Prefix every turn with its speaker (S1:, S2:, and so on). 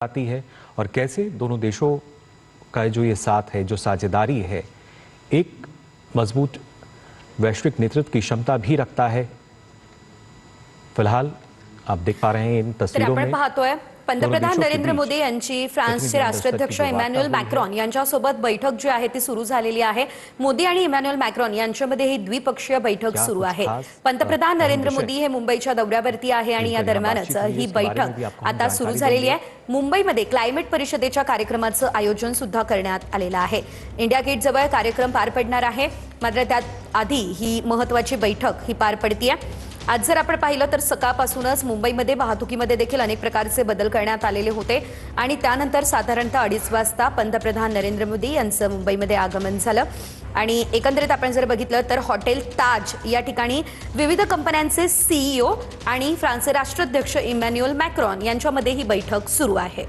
S1: आती है और कैसे दोनों देशों का जो ये साथ है, जो साझेदारी है, एक मजबूत वैश्विक नेतृत्व की क्षमता भी रखता है। फिलहाल आप देख पा रहे हैं इन
S2: तर
S1: तस्वीरों
S2: आपण
S1: में
S2: पाहतोय पंतप्रधान नरेंद्र मोदी यांची फ्रान्सचे राष्ट्राध्यक्ष इमॅन्युअल मॅक्रॉन यांच्यासोबत बैठक जी आहे ती सुरू झालेली आहे। मोदी आणि इमॅन्युअल मॅक्रॉन यांच्यामध्ये ही द्विपक्षीय बैठक सुरू आहे। पंतप्रधान नरेंद्र मोदी हे मुंबईच्या दौऱ्यावरती आहे आणि या दरम्यानच ही बैठक आता सुरू झालेली आहे। मुंबईमध्ये क्लायमेट परिषदेच्या कार्यक्रमाचं आयोजन सुद्धा करण्यात आलेलं आहे। इंडिया गेट जवळ कार्यक्रम पार पडणार आहे, मात्र त्यात आधी ही महत्त्वाची बैठक ही पार पडतीये। आज जर आपण पाहिलं तर सकाळपासूनच मुंबईमध्ये वाहतुकीमध्ये देखील अनेक प्रकारचे बदल करण्यात आलेले होते आणि त्यानंतर साधारणतः 2:30 वाजता पंतप्रधान नरेंद्र मोदी यांचं मुंबईमध्ये आगमन झालं आणि एकंदरीत आपण जर बघितलं तर हॉटेल ताज या ठिकाणी विविध कंपन्यांचे सीईओ आणि फ्रान्सचे राष्ट्राध्यक्ष इमॅन्युअल मॅक्रॉन यांच्यामध्ये ही बैठक सुरू आहे।